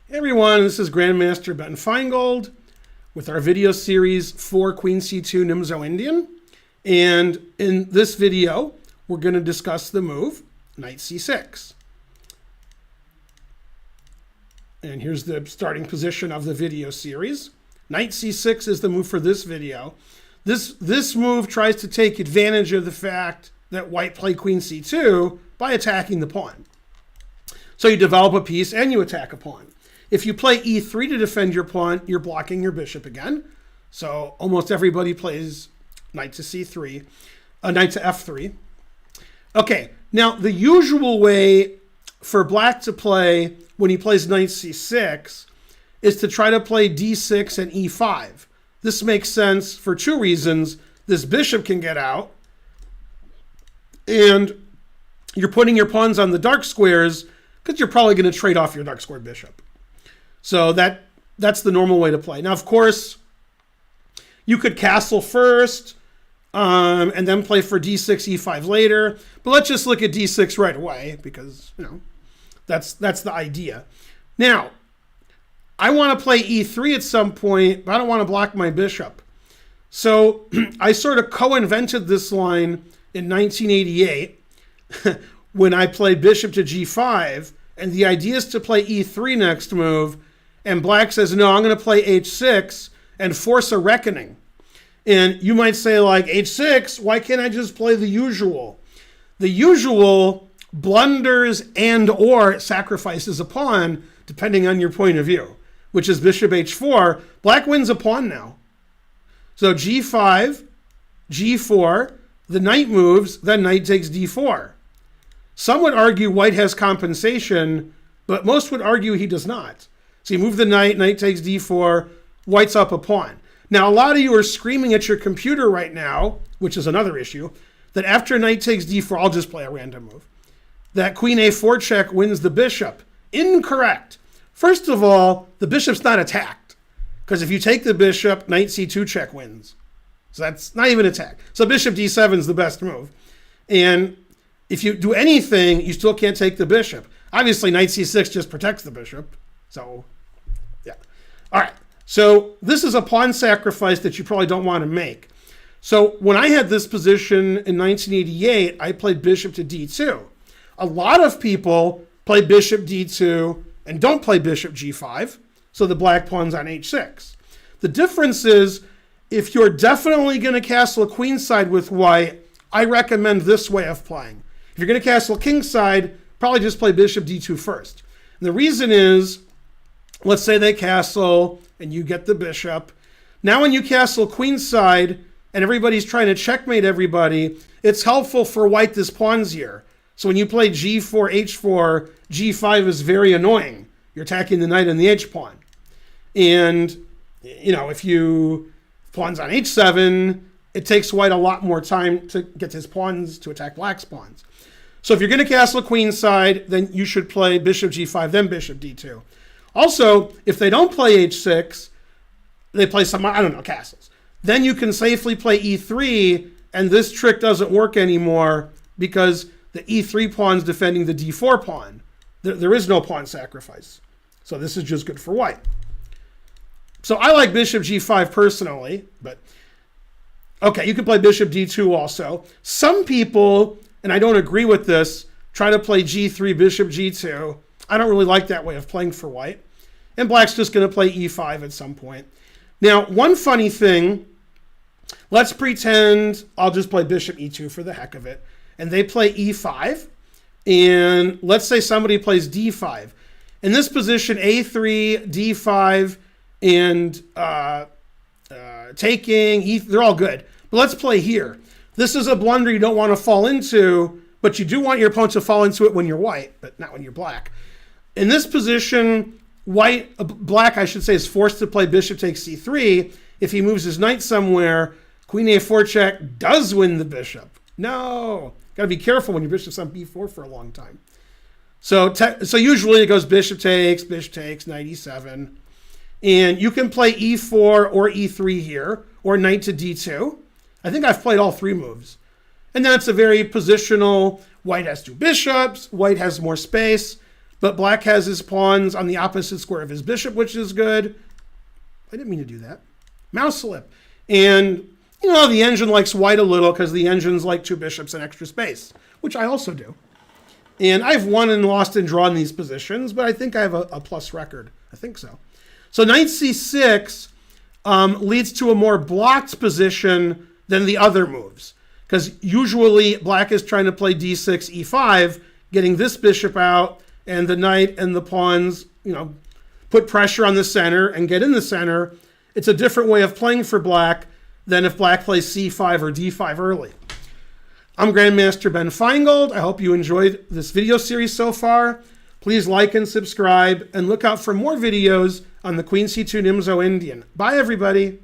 Hey everyone, this is Grandmaster Ben Feingold with our video series for Queen C2 Nimzo Indian. And in this video, we're going to discuss the move Knight C6. And here's the starting position of the video series. Knight C6 is the move for this video. This move tries to take advantage of the fact that white played Queen C2 by attacking the pawn. So you develop a piece and you attack a pawn. If you play E3 to defend your pawn, you're blocking your bishop again. So almost everybody plays knight to C3, knight to F3. Okay, now the usual way for black to play when he plays knight C6 is to try to play D6 and E5. This makes sense for two reasons. This bishop can get out, and you're putting your pawns on the dark squares because you're probably going to trade off your dark squared bishop. So that's the normal way to play. Now, of course, you could castle first and then play for D6, E5 later. But let's just look at D6 right away because, that's the idea. Now, I want to play E3 at some point, but I don't want to block my bishop. So I sort of co-invented this line in 1988 when I played bishop to G5. And the idea is to play E3 next move. And black says, no, I'm going to play H6 and force a reckoning. And you might say, like, H6, why can't I just play the usual? The usual blunders and or sacrifices a pawn, depending on your point of view, which is bishop H4. Black wins a pawn now. So G5, G4, the knight moves, then knight takes D4. Some would argue white has compensation, but most would argue he does not. So you move the knight, knight takes D4, white's up a pawn. Now, a lot of you are screaming at your computer right now, which is another issue, that after knight takes D4, I'll just play a random move, that queen A4 check wins the bishop. Incorrect. First of all, the bishop's not attacked, because if you take the bishop, knight C2 check wins. So that's not even attack. So bishop D7 is the best move. And if you do anything, you still can't take the bishop. Obviously, knight C6 just protects the bishop. So, yeah. All right. So this is a pawn sacrifice that you probably don't want to make. So when I had this position in 1988, I played bishop to D2. A lot of people play bishop D2 and don't play bishop G5. So the black pawn's on H6. The difference is if you're definitely going to castle a queenside with white, I recommend this way of playing. If you're going to castle kingside, probably just play bishop D2 first. And the reason is, let's say they castle and you get the bishop. Now when you castle queenside and everybody's trying to checkmate everybody, it's helpful for white this pawn's here. So when you play G4, H4, G5 is very annoying. You're attacking the knight and the H pawn. And, if you pawn's on H7, it takes white a lot more time to get his pawns to attack black's pawns. So if you're going to castle queenside, then you should play bishop G5, then bishop D2. Also, if they don't play H6, they play some, castles. Then you can safely play E3, and this trick doesn't work anymore because the E3 pawn's defending the D4 pawn. There is no pawn sacrifice. So this is just good for white. So I like bishop G5 personally, but okay, you can play bishop D2 also. Some people, and I don't agree with this, try to play G3, bishop G2. I don't really like that way of playing for white. And black's just going to play E5 at some point. Now, one funny thing, let's pretend I'll just play bishop E2 for the heck of it. And they play E5. And let's say somebody plays D5. In this position, A3, D5, and taking, they're all good. But let's play here. This is a blunder you don't want to fall into, but you do want your opponent to fall into it when you're white, but not when you're black. In this position, black, I should say, is forced to play bishop takes C3. If he moves his knight somewhere, queen A4 check does win the bishop. No, got to be careful when your bishop's on B4 for a long time. So usually it goes bishop takes, knight E7. And you can play E4 or E3 here, or knight to D2. I think I've played all three moves. And then it's a very positional, white has two bishops, white has more space. but black has his pawns on the opposite square of his bishop, which is good. I didn't mean to do that. Mouse slip. And, you know, the engine likes white a little because the engines like 2 bishops and extra space, which I also do. And I've won and lost and drawn these positions, but I think I have a plus record. I think so. So knight c6 leads to a more blocked position than the other moves, because usually black is trying to play d6, e5, getting this bishop out, and the knight and the pawns, you know, put pressure on the center and get in the center. It's a different way of playing for black than if black plays c5 or d5 early. I'm Grandmaster Ben Feingold. I hope you enjoyed this video series so far. Please like and subscribe, and look out for more videos on the Queen c2 Nimzo Indian. Bye, everybody.